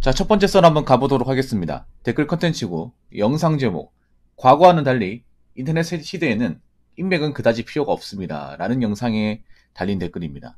자, 첫 번째 썰 한번 가보도록 하겠습니다. 댓글 컨텐츠고 영상 제목, 과거와는 달리 인터넷 시대에는 인맥은 그다지 필요가 없습니다 라는 영상에 달린 댓글입니다.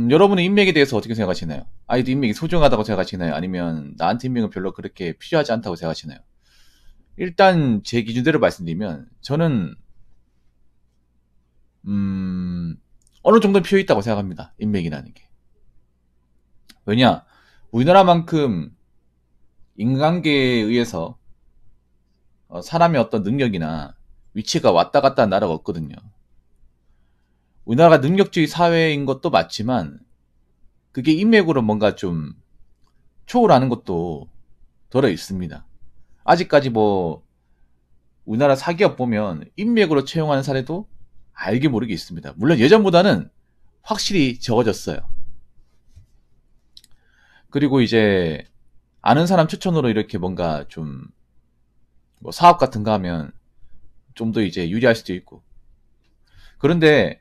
여러분은 인맥에 대해서 어떻게 생각하시나요? 아이도 인맥이 소중하다고 생각하시나요? 아니면 나한테 인맥은 별로 그렇게 필요하지 않다고 생각하시나요? 일단 제 기준대로 말씀드리면 저는 어느 정도 필요 있다고 생각합니다. 인맥이라는 게. 왜냐? 우리나라만큼 인간계에 의해서 사람의 어떤 능력이나 위치가 왔다 갔다 하는 나라가 없거든요. 우리나라가 능력주의 사회인 것도 맞지만 그게 인맥으로 뭔가 좀 초월하는 것도 덜어 있습니다. 아직까지 뭐 우리나라 사기업 보면 인맥으로 채용하는 사례도 알게 모르게 있습니다. 물론 예전보다는 확실히 적어졌어요. 그리고 이제 아는 사람 추천으로 이렇게 뭔가 좀 뭐 사업 같은 거 하면 좀 더 이제 유리할 수도 있고. 그런데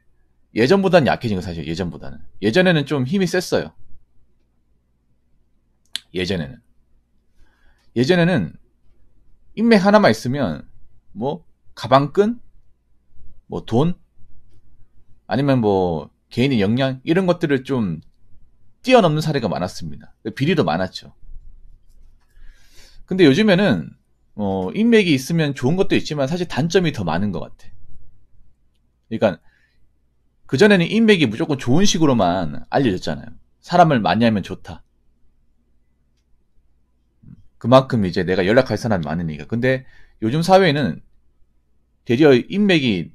예전보다는 약해진 거 사실 예전보다는. 예전에는 좀 힘이 셌어요. 예전에는. 예전에는 인맥 하나만 있으면 뭐 가방끈, 뭐 돈, 아니면 뭐 개인의 역량 이런 것들을 좀 뛰어넘는 사례가 많았습니다. 비리도 많았죠. 근데 요즘에는 인맥이 있으면 좋은 것도 있지만 사실 단점이 더 많은 것 같아. 그러니까 그전에는 인맥이 무조건 좋은 식으로만 알려졌잖아요. 사람을 많이 하면 좋다. 그만큼 이제 내가 연락할 사람이 많으니까. 근데 요즘 사회에는 되려 인맥이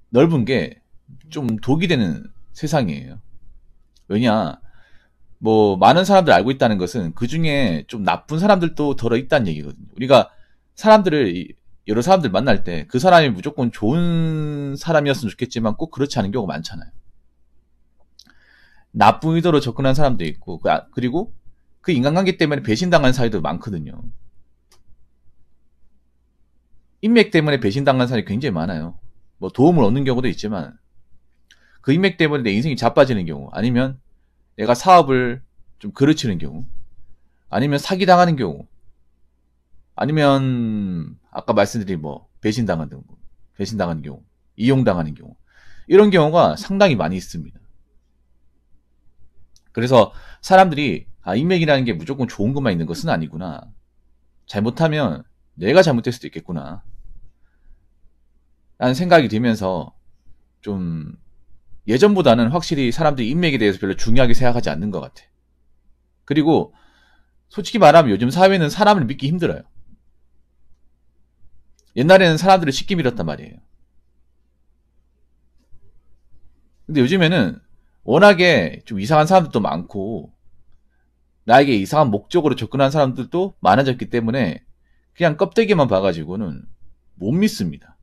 넓은 게 좀 독이 되는 세상이에요. 왜냐, 뭐 많은 사람들 알고 있다는 것은 그 중에 좀 나쁜 사람들도 덜어 있다는 얘기거든요. 우리가 사람들을 여러 사람들 만날 때 그 사람이 무조건 좋은 사람이었으면 좋겠지만 꼭 그렇지 않은 경우가 많잖아요. 나쁜 의도로 접근한 사람도 있고 그리고 그 인간관계 때문에 배신당한 사례도 많거든요. 인맥 때문에 배신당한 사람이 굉장히 많아요. 뭐 도움을 얻는 경우도 있지만 그 인맥 때문에 내 인생이 자빠지는 경우, 아니면 내가 사업을 좀 그르치는 경우, 아니면 사기당하는 경우, 아니면 아까 말씀드린 뭐 배신당하는 경우, 이용당하는 경우, 이런 경우가 상당히 많이 있습니다. 그래서 사람들이 인맥이라는 게 무조건 좋은 것만 있는 것은 아니구나. 잘못하면 내가 잘못될 수도 있겠구나. 라는 생각이 들면서 좀 예전보다는 확실히 사람들이 인맥에 대해서 별로 중요하게 생각하지 않는 것 같아. 그리고 솔직히 말하면 요즘 사회는 사람을 믿기 힘들어요. 옛날에는 사람들을 쉽게 믿었단 말이에요. 근데 요즘에는 워낙에 좀 이상한 사람들도 많고 나에게 이상한 목적으로 접근한 사람들도 많아졌기 때문에 그냥 껍데기만 봐가지고는 못 믿습니다.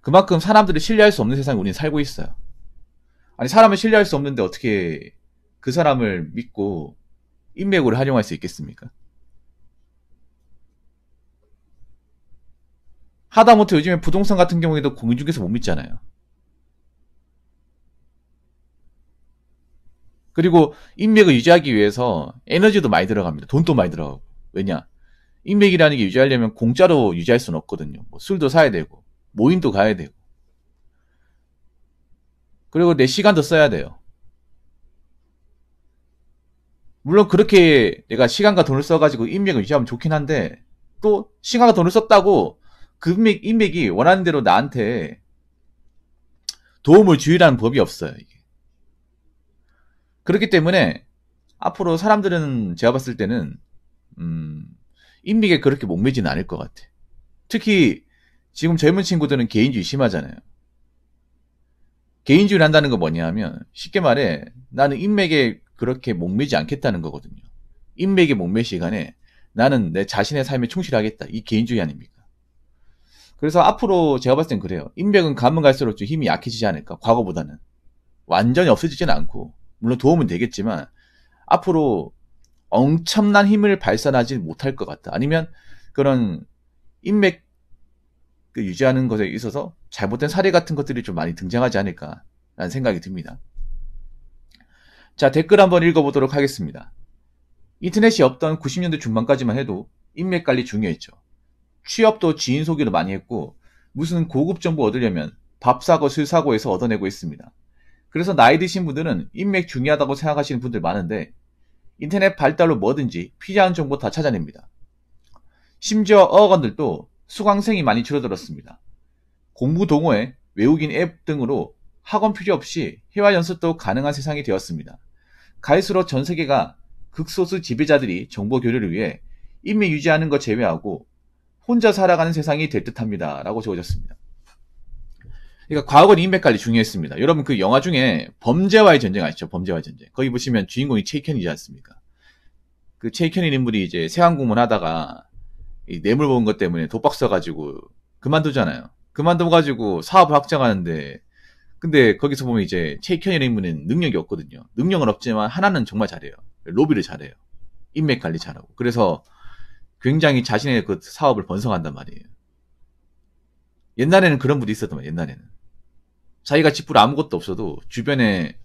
그만큼 사람들을 신뢰할 수 없는 세상에 우리는 살고 있어요. 아니, 사람을 신뢰할 수 없는데 어떻게 그 사람을 믿고 인맥으로 활용할 수 있겠습니까? 하다못해 요즘에 부동산 같은 경우에도 공인중개사 못 믿잖아요. 그리고 인맥을 유지하기 위해서 에너지도 많이 들어갑니다. 돈도 많이 들어가고. 왜냐? 인맥이라는 게 유지하려면 공짜로 유지할 수는 없거든요. 뭐 술도 사야 되고, 모임도 가야 되고, 그리고 내 시간도 써야 돼요. 물론 그렇게 내가 시간과 돈을 써가지고 인맥을 유지하면 좋긴 한데, 또 시간과 돈을 썼다고 그 인맥이 원하는 대로 나한테 도움을 주의라는 법이 없어요. 이게. 그렇기 때문에 앞으로 사람들은 제가 봤을 때는 인맥에 그렇게 목매지는 않을 것 같아. 특히 지금 젊은 친구들은 개인주의 심하잖아요. 개인주의를 한다는 건 뭐냐 하면 쉽게 말해 나는 인맥에 그렇게 목매지 않겠다는 거거든요. 인맥에 목맬 시간에 나는 내 자신의 삶에 충실하겠다. 이 개인주의 아닙니까? 그래서 앞으로 제가 봤을 땐 그래요. 인맥은 가면 갈수록 좀 힘이 약해지지 않을까. 과거보다는. 완전히 없어지진 않고 물론 도움은 되겠지만 앞으로 엄청난 힘을 발산하지 못할 것 같다. 아니면 그런 인맥 유지하는 것에 있어서 잘못된 사례 같은 것들이 좀 많이 등장하지 않을까라는 생각이 듭니다. 자, 댓글 한번 읽어보도록 하겠습니다. 인터넷이 없던 90년대 중반까지만 해도 인맥 관리 중요했죠. 취업도 지인 소개로 많이 했고 무슨 고급 정보 얻으려면 밥 사고 술 사고 해서 얻어내고 있습니다. 그래서 나이 드신 분들은 인맥 중요하다고 생각하시는 분들 많은데 인터넷 발달로 뭐든지 필요한 정보 다 찾아냅니다. 심지어 어학원들도 수강생이 많이 줄어들었습니다. 공부 동호회, 외국인 앱 등으로 학원 필요 없이 해외 연수도 가능한 세상이 되었습니다. 갈수록 전 세계가 극소수 지배자들이 정보 교류를 위해 인맥 유지하는 것 제외하고 혼자 살아가는 세상이 될 듯합니다. 라고 적어졌습니다. 그러니까 과거는 인맥 관리 중요했습니다. 여러분 그 영화 중에 범죄와의 전쟁 아시죠? 범죄와의 전쟁. 거기 보시면 주인공이 체이켄이지 않습니까? 그 체이켄인 인물이 이제 세관공무원 하다가 이 뇌물 본 것 때문에 독박 써가지고 그만두잖아요. 그만둬가지고 사업을 확장하는데 근데 거기서 보면 이제 체이켄인 인물은 능력이 없거든요. 능력은 없지만 하나는 정말 잘해요. 로비를 잘해요. 인맥 관리 잘하고. 그래서 굉장히 자신의 그 사업을 번성한단 말이에요. 옛날에는 그런 분이 있었단 말이에요. 옛날에는. 자기가 직불 아무것도 없어도 주변에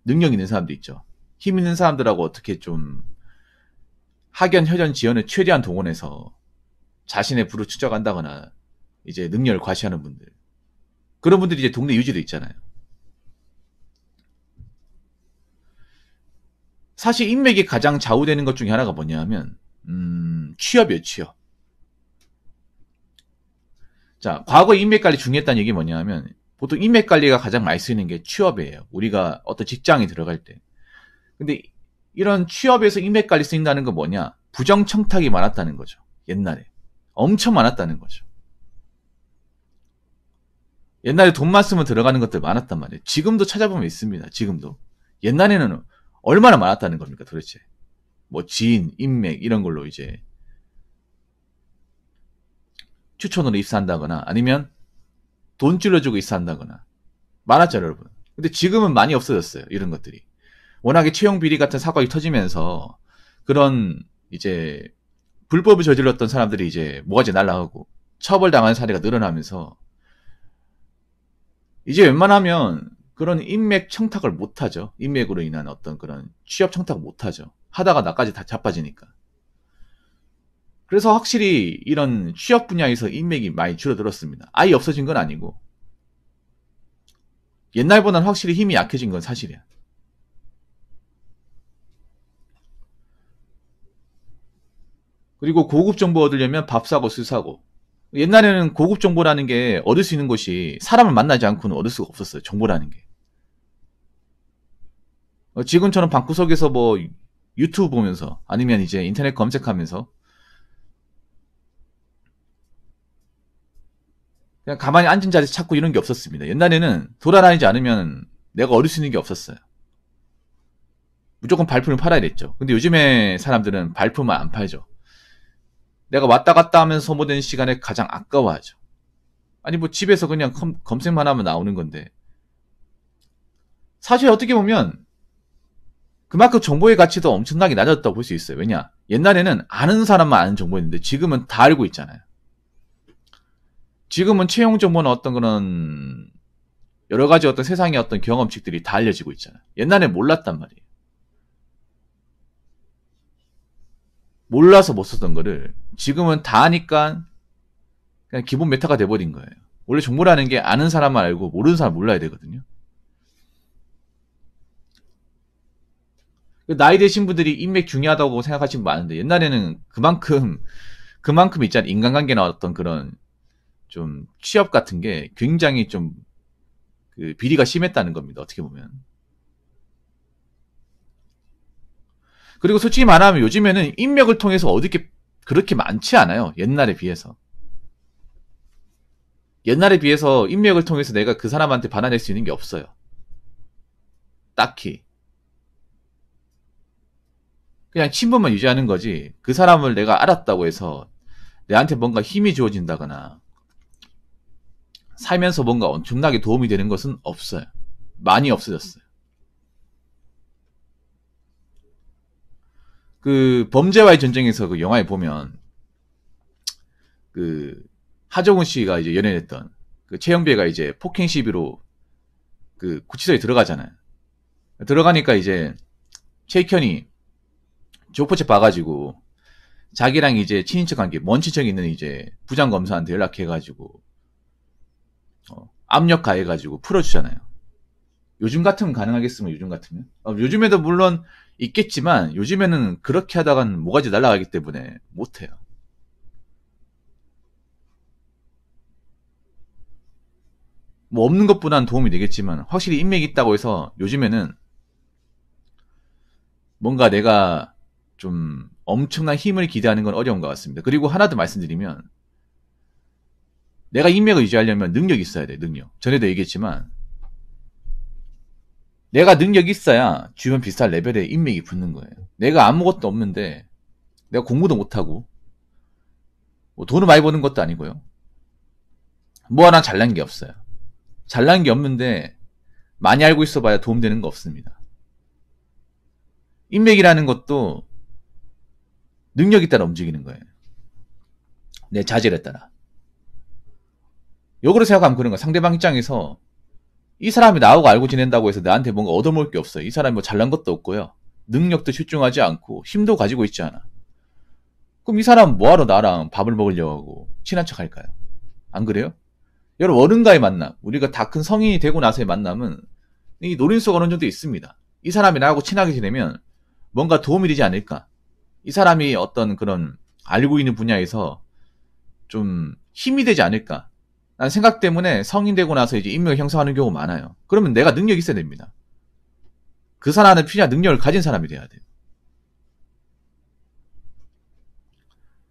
능력 있는 사람도 있죠. 힘 있는 사람들하고 어떻게 좀 학연, 혈연, 지연을 최대한 동원해서 자신의 부를 추적한다거나 이제 능력을 과시하는 분들. 그런 분들이 이제 동네 유지도 있잖아요. 사실 인맥이 가장 좌우되는 것 중에 하나가 뭐냐 하면 취업이에요. 취업. 자, 과거 인맥 관리 중요했다는 얘기 뭐냐 하면 보통 인맥 관리가 가장 많이 쓰이는 게 취업이에요. 우리가 어떤 직장에 들어갈 때. 근데 이런 취업에서 인맥 관리 쓰인다는 건 뭐냐? 부정 청탁이 많았다는 거죠. 옛날에. 엄청 많았다는 거죠. 옛날에 돈만 쓰면 들어가는 것들 많았단 말이에요. 지금도 찾아보면 있습니다. 지금도. 옛날에는 얼마나 많았다는 겁니까 도대체. 뭐 지인, 인맥 이런 걸로 이제 추천으로 입사한다거나 아니면 돈 찔러주고 입사한다거나 많았죠 여러분. 근데 지금은 많이 없어졌어요. 이런 것들이. 워낙에 채용 비리 같은 사건이 터지면서 그런 이제 불법을 저질렀던 사람들이 이제 모가지 날라가고 처벌당하는 사례가 늘어나면서 이제 웬만하면 그런 인맥 청탁을 못하죠. 인맥으로 인한 어떤 그런 취업 청탁을 못하죠. 하다가 나까지 다 자빠지니까. 그래서 확실히 이런 취업 분야에서 인맥이 많이 줄어들었습니다. 아예 없어진 건 아니고 옛날보다는 확실히 힘이 약해진 건 사실이야. 그리고 고급 정보 얻으려면 밥 사고 술 사고. 옛날에는 고급 정보라는 게 얻을 수 있는 곳이 사람을 만나지 않고는 얻을 수가 없었어요. 정보라는 게. 지금처럼 방구석에서 뭐 유튜브 보면서 아니면 이제 인터넷 검색하면서 그냥 가만히 앉은 자리에서 찾고 이런 게 없었습니다. 옛날에는 돌아다니지 않으면 내가 얻을 수 있는 게 없었어요. 무조건 발품을 팔아야 됐죠. 근데 요즘에 사람들은 발품을 안 팔죠. 내가 왔다 갔다 하면서 소모되는 시간을 가장 아까워하죠. 아니 뭐 집에서 그냥 검색만 하면 나오는 건데 사실 어떻게 보면 그만큼 정보의 가치도 엄청나게 낮아졌다고 볼 수 있어요. 왜냐? 옛날에는 아는 사람만 아는 정보였는데 지금은 다 알고 있잖아요. 지금은 채용 정보나 어떤 그런 여러 가지 어떤 세상의 어떤 경험칙들이 다 알려지고 있잖아요. 옛날에 몰랐단 말이에요. 몰라서 못 썼던 거를 지금은 다 아니까 그냥 기본 메타가 돼버린 거예요. 원래 정보라는 게 아는 사람만 알고 모르는 사람 몰라야 되거든요. 나이 드신 분들이 인맥 중요하다고 생각하시는 분 많은데 옛날에는 그만큼 있잖아요. 인간관계나 어떤 그런 좀 취업 같은 게 굉장히 좀 그 비리가 심했다는 겁니다. 어떻게 보면. 그리고 솔직히 말하면 요즘에는 인맥을 통해서 얻을 게 그렇게 많지 않아요. 옛날에 비해서. 옛날에 비해서 인맥을 통해서 내가 그 사람한테 받아낼 수 있는 게 없어요. 딱히. 그냥 친분만 유지하는 거지 그 사람을 내가 알았다고 해서 내한테 뭔가 힘이 주어진다거나 살면서 뭔가 엄청나게 도움이 되는 것은 없어요. 많이 없어졌어요. 그 범죄와의 전쟁에서 그 영화에 보면 그 하정우 씨가 이제 연애했던 그 최영배가 이제 폭행 시비로 그 구치소에 들어가잖아요. 들어가니까 이제 최익현이 조포책 봐가지고 자기랑 이제 친인척 관계, 먼 친척 있는 이제 부장검사한테 연락해가지고 압력 가해가지고 풀어주잖아요. 요즘 같으면 가능하겠으면 요즘 같으면 요즘에도 물론 있겠지만 요즘에는 그렇게 하다간 모가지 날아가기 때문에 못해요. 뭐 없는 것보다는 도움이 되겠지만 확실히 인맥이 있다고 해서 요즘에는 뭔가 내가 좀 엄청난 힘을 기대하는 건 어려운 것 같습니다. 그리고 하나 더 말씀드리면 내가 인맥을 유지하려면 능력이 있어야 돼. 능력. 전에도 얘기했지만 내가 능력이 있어야 주변 비슷한 레벨에 인맥이 붙는 거예요. 내가 아무것도 없는데 내가 공부도 못하고 뭐 돈을 많이 버는 것도 아니고요. 뭐 하나 잘난 게 없어요. 잘난 게 없는데 많이 알고 있어봐야 도움되는 거 없습니다. 인맥이라는 것도 능력에 따라 움직이는 거예요. 내 자질에 따라. 역으로 생각하면 그런 거야. 상대방 입장에서 이 사람이 나하고 알고 지낸다고 해서 나한테 뭔가 얻어먹을 게 없어요. 이 사람이 뭐 잘난 것도 없고요. 능력도 출중하지 않고 힘도 가지고 있지 않아. 그럼 이 사람 뭐하러 나랑 밥을 먹으려고 하고 친한 척 할까요? 안 그래요? 여러분 어른과의 만남, 우리가 다 큰 성인이 되고 나서의 만남은 이 노린 속가 어느 정도 있습니다. 이 사람이 나하고 친하게 지내면 뭔가 도움이 되지 않을까? 이 사람이 어떤 그런 알고 있는 분야에서 좀 힘이 되지 않을까? 라는 생각 때문에 성인 되고 나서 이제 인맥을 형성하는 경우가 많아요. 그러면 내가 능력이 있어야 됩니다. 그 사람은 필요한 능력을 가진 사람이 돼야 돼요.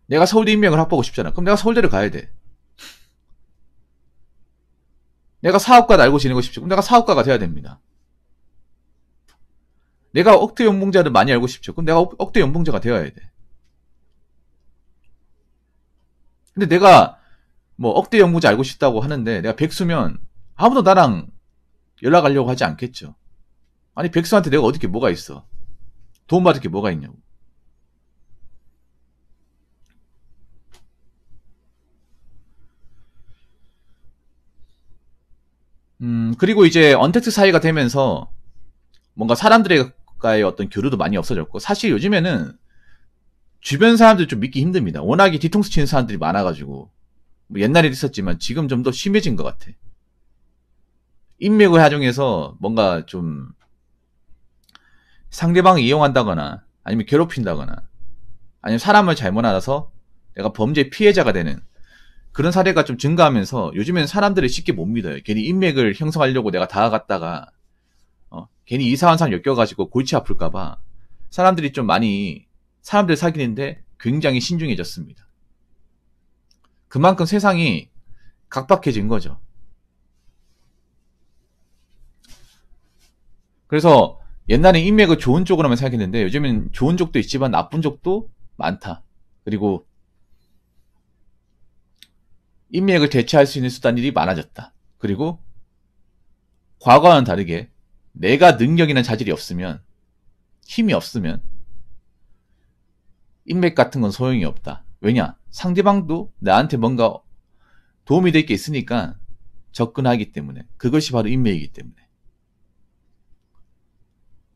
내가 서울대 인맥을 확보하고 싶잖아. 그럼 내가 서울대를 가야 돼. 내가 사업가도 알고 지내고 싶죠. 그럼 내가 사업가가 돼야 됩니다. 내가 억대 연봉자를 많이 알고 싶죠. 그럼 내가 억대 연봉자가 되어야 돼. 근데 내가 뭐 억대 연봉자 알고 싶다고 하는데 내가 백수면 아무도 나랑 연락하려고 하지 않겠죠. 아니 백수한테 내가 얻을 게 뭐가 있어. 도움받을 게 뭐가 있냐고. 그리고 이제 언택트 사이가 되면서 뭔가 사람들과의 어떤 교류도 많이 없어졌고 사실 요즘에는 주변 사람들 좀 믿기 힘듭니다. 워낙에 뒤통수 치는 사람들이 많아가지고 뭐 옛날에도 있었지만 지금 좀 더 심해진 것 같아. 인맥을 활용해서 뭔가 좀 상대방을 이용한다거나 아니면 괴롭힌다거나 아니면 사람을 잘못 알아서 내가 범죄 피해자가 되는 그런 사례가 좀 증가하면서 요즘엔 사람들을 쉽게 못 믿어요. 괜히 인맥을 형성하려고 내가 다가갔다가 괜히 이상한 사람 엮여가지고 골치 아플까봐 사람들이 좀 많이 사람들 사귀는데 굉장히 신중해졌습니다. 그만큼 세상이 각박해진 거죠. 그래서 옛날에 인맥을 좋은 쪽으로만 생각했는데 요즘엔 좋은 쪽도 있지만 나쁜 쪽도 많다. 그리고 인맥을 대체할 수 있는 수단들이 많아졌다. 그리고 과거와는 다르게 내가 능력이나 자질이 없으면 힘이 없으면 인맥 같은 건 소용이 없다. 왜냐? 상대방도 나한테 뭔가 도움이 될 게 있으니까 접근하기 때문에 그것이 바로 인맥이기 때문에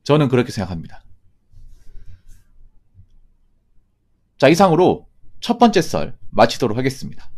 저는 그렇게 생각합니다. 자, 이상으로 첫 번째 썰 마치도록 하겠습니다.